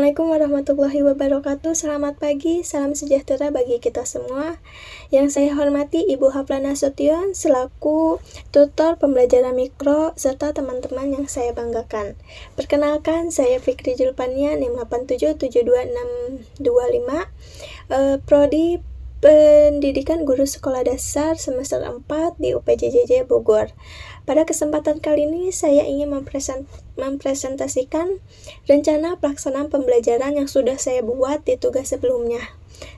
Assalamualaikum warahmatullahi wabarakatuh. Selamat pagi, salam sejahtera bagi kita semua. Yang saya hormati Ibu Hafla Nasution selaku tutor pembelajaran mikro serta teman-teman yang saya banggakan. Perkenalkan, saya Fikri Julpania, NIM 8772625, Prodi Pendidikan Guru Sekolah Dasar semester 4 di UPJJJ Bogor. Pada kesempatan kali ini saya ingin mempresentasikan rencana pelaksanaan pembelajaran yang sudah saya buat di tugas sebelumnya.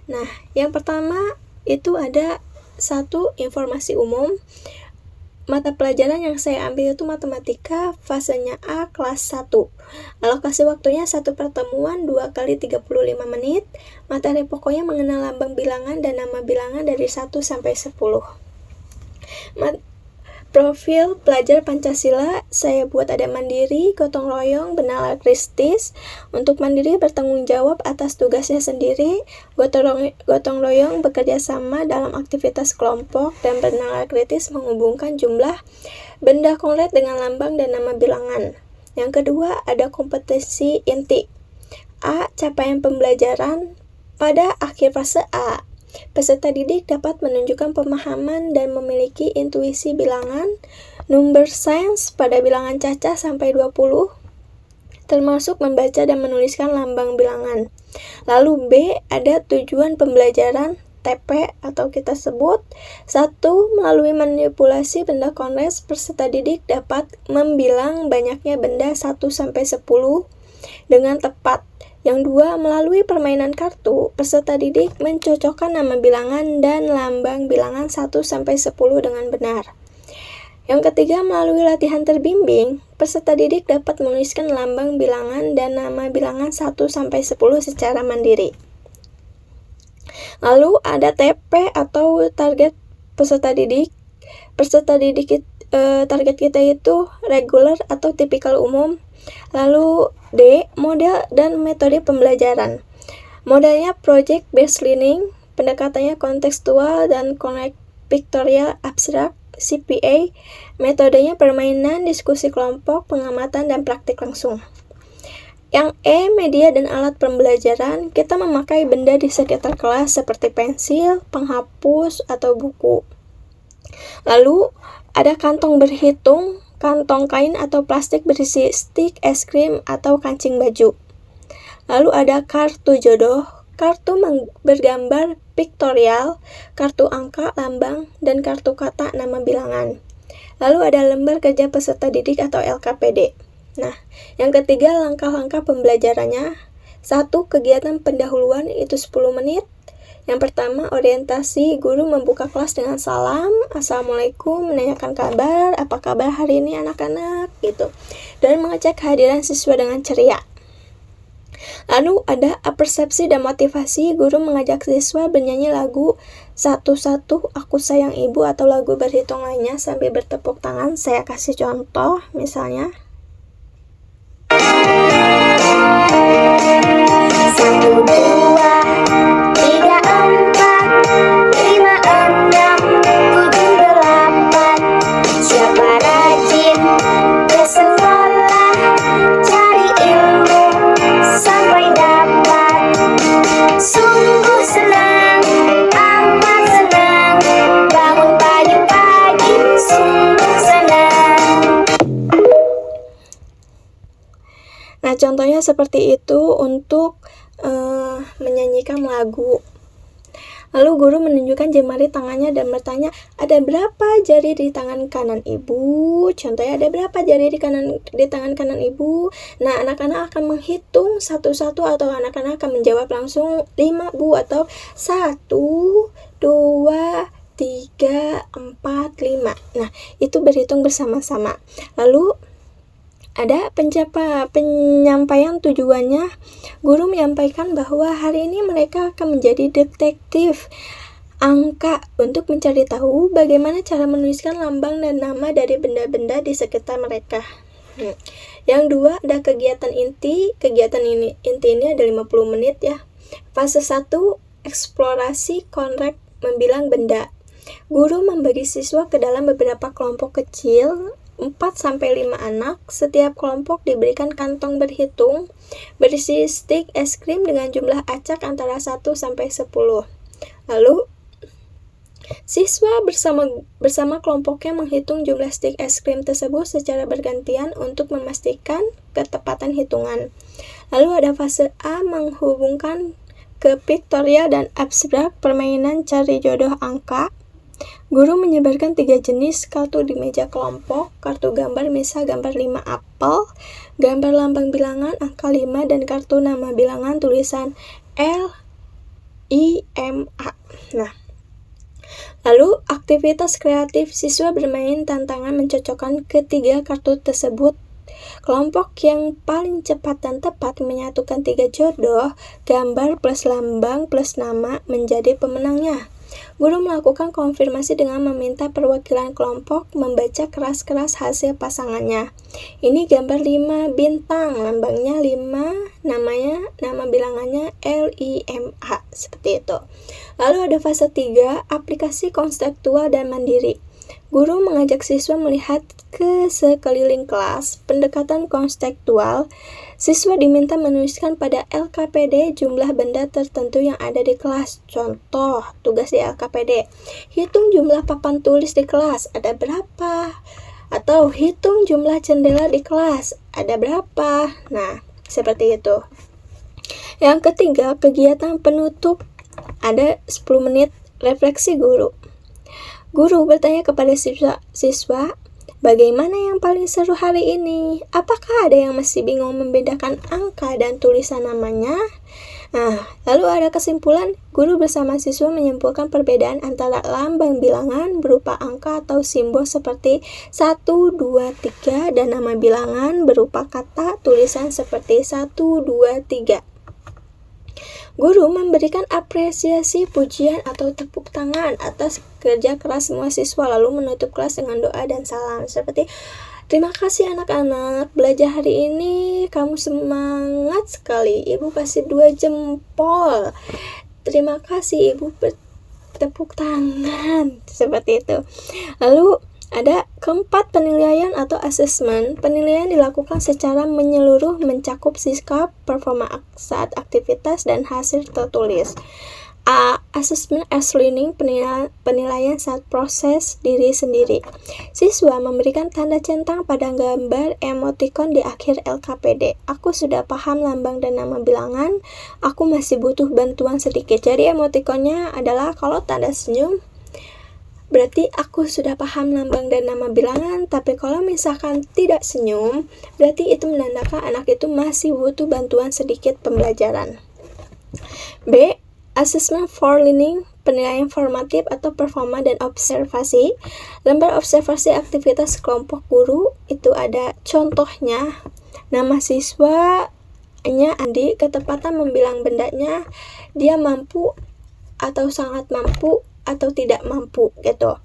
Nah, yang pertama itu ada satu informasi umum. Mata pelajaran yang saya ambil itu matematika fasenya A kelas 1. Alokasi waktunya satu pertemuan 2 kali 35 menit. Materi pokoknya mengenal lambang bilangan dan nama bilangan dari 1 sampai 10. Profil pelajar Pancasila saya buat ada mandiri, gotong royong, bernalar kritis. Untuk mandiri bertanggung jawab atas tugasnya sendiri, gotong royong bekerja sama dalam aktivitas kelompok, dan bernalar kritis menghubungkan jumlah benda konkret dengan lambang dan nama bilangan. Yang kedua ada kompetensi inti. A. Capaian pembelajaran pada akhir fase A. Peserta didik dapat menunjukkan pemahaman dan memiliki intuisi bilangan, number sense pada bilangan cacah sampai 20, termasuk membaca dan menuliskan lambang bilangan. Lalu B, ada tujuan pembelajaran TP atau kita sebut 1. Melalui manipulasi benda konkret, peserta didik dapat membilang banyaknya benda 1-10 dengan tepat. Yang 2, melalui permainan kartu, peserta didik mencocokkan nama bilangan dan lambang bilangan 1-10 dengan benar. Yang ketiga, melalui latihan terbimbing, peserta didik dapat menuliskan lambang bilangan dan nama bilangan 1-10 secara mandiri. Lalu ada TP atau target peserta didik. Target kita itu regular atau tipikal umum. Lalu D, model dan metode pembelajaran. Modelnya project based learning, pendekatannya kontekstual dan connect pictorial abstrak, CPA. Metodenya permainan, diskusi kelompok, pengamatan dan praktik langsung. Yang E, media dan alat pembelajaran. Kita memakai benda di sekitar kelas seperti pensil, penghapus atau buku. Lalu ada kantong berhitung, kantong kain atau plastik berisi stik, es krim, atau kancing baju. Lalu ada kartu jodoh, kartu bergambar piktorial, kartu angka, lambang, dan kartu kata nama bilangan. Lalu ada lembar kerja peserta didik atau LKPD. Nah, yang ketiga langkah-langkah pembelajarannya. 1. Kegiatan pendahuluan itu 10 menit. Yang pertama, orientasi, guru membuka kelas dengan salam, assalamualaikum, menanyakan kabar, apa kabar hari ini anak-anak, gitu. Dan mengecek kehadiran siswa dengan ceria. Lalu ada persepsi dan motivasi, guru mengajak siswa bernyanyi lagu satu-satu aku sayang ibu atau lagu berhitung lainnya sambil bertepuk tangan. Saya kasih contoh, misalnya. 1, 2, 3, 4, 5, 6, 7, 8. Siapa rajin ke sekolah, cari ilmu sampai dapat. Sungguh senang, amat senang, bangun pagi-pagi sungguh senang. Nah, contohnya seperti itu untuk menyanyikan lagu. Lalu guru menunjukkan jemari tangannya dan bertanya, ada berapa jari di tangan kanan ibu? Contohnya, ada berapa jari di tangan kanan ibu? Nah, anak-anak akan menghitung satu-satu atau anak-anak akan menjawab langsung 5 bu atau 1, 2, 3, 4, 5. Nah, itu berhitung bersama-sama. Lalu ada penyampaian tujuannya. Guru menyampaikan bahwa hari ini mereka akan menjadi detektif angka untuk mencari tahu bagaimana cara menuliskan lambang dan nama dari benda-benda di sekitar mereka. Yang 2 ada kegiatan inti. Kegiatan inti ini ada 50 menit ya. Fase 1, eksplorasi konrek membilang benda. Guru membagi siswa ke dalam beberapa kelompok kecil 4-5 anak. Setiap kelompok diberikan kantong berhitung berisi stik es krim dengan jumlah acak antara 1-10. Lalu siswa bersama kelompoknya menghitung jumlah stik es krim tersebut secara bergantian untuk memastikan ketepatan hitungan. Lalu ada fase A, menghubungkan ke piktorial dan abstrak, permainan cari jodoh angka. Guru menyebarkan 3 jenis kartu di meja kelompok. Kartu gambar, misal gambar 5 apel, gambar lambang bilangan angka 5, dan kartu nama bilangan tulisan LIMA. Nah, lalu aktivitas kreatif, siswa bermain tantangan mencocokkan ketiga kartu tersebut. Kelompok yang paling cepat dan tepat menyatukan 3 jodoh, gambar plus lambang plus nama, menjadi pemenangnya. Guru melakukan konfirmasi dengan meminta perwakilan kelompok membaca keras-keras hasil pasangannya. Ini gambar 5 bintang, lambangnya 5, nama bilangannya LIMA, seperti itu. Lalu ada fase 3, aplikasi konseptual dan mandiri. Guru mengajak siswa melihat ke sekeliling kelas. Pendekatan konseptual, siswa diminta menuliskan pada LKPD jumlah benda tertentu yang ada di kelas. Contoh, tugas di LKPD, hitung jumlah papan tulis di kelas, ada berapa? Atau hitung jumlah jendela di kelas, ada berapa? Nah, seperti itu. Yang ketiga, kegiatan penutup, ada 10 menit refleksi guru. Guru bertanya kepada siswa, bagaimana yang paling seru hari ini? Apakah ada yang masih bingung membedakan angka dan tulisan namanya? Nah, lalu ada kesimpulan. Guru bersama siswa menyimpulkan perbedaan antara lambang bilangan berupa angka atau simbol seperti 1, 2, 3 dan nama bilangan berupa kata tulisan seperti 1, 2, 3. Guru memberikan apresiasi, pujian, atau tepuk tangan atas kerja keras semua siswa, lalu menutup kelas dengan doa dan salam seperti, terima kasih anak-anak, belajar hari ini kamu semangat sekali, ibu kasih 2 jempol, terima kasih ibu, tepuk tangan, seperti itu. Lalu ada keempat, penilaian atau assessment. Penilaian dilakukan secara menyeluruh, mencakup sikap, performa saat aktivitas, dan hasil tertulis. A. Assessment as learning, penilaian saat proses diri sendiri. Siswa memberikan tanda centang pada gambar emoticon di akhir LKPD. Aku sudah paham lambang dan nama bilangan, aku masih butuh bantuan sedikit. Jadi emoticonnya adalah kalau tanda senyum, berarti aku sudah paham lambang dan nama bilangan, tapi kalau misalkan tidak senyum, berarti itu menandakan anak itu masih butuh bantuan sedikit pembelajaran. B. Assessment for learning, penilaian formatif atau performa dan observasi. Lembar observasi aktivitas kelompok guru, itu ada contohnya, nama siswanya Andi, ketepatan membilang bendanya, dia mampu atau sangat mampu, atau tidak mampu gitu.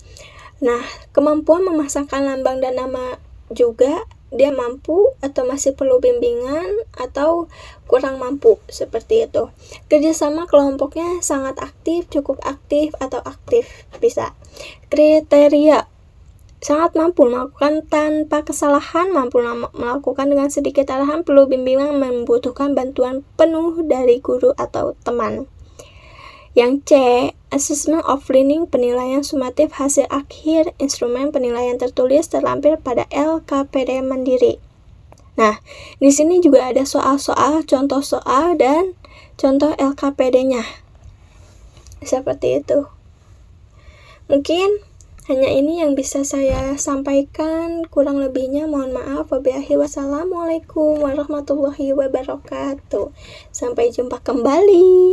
Nah, kemampuan memasangkan lambang dan nama juga, dia mampu atau masih perlu bimbingan atau kurang mampu, seperti itu. Kerjasama kelompoknya sangat aktif, cukup aktif, atau aktif, bisa. Kriteria, sangat mampu melakukan tanpa kesalahan, mampu melakukan dengan sedikit arahan, perlu bimbingan, membutuhkan bantuan penuh dari guru atau teman. Yang C, assessment of learning, penilaian sumatif hasil akhir, instrumen penilaian tertulis terlampir pada LKPD mandiri. Nah, di sini juga ada soal-soal, contoh soal, dan contoh LKPD-nya. Seperti itu. Mungkin hanya ini yang bisa saya sampaikan, kurang lebihnya mohon maaf. Wassalamualaikum warahmatullahi wabarakatuh. Sampai jumpa kembali.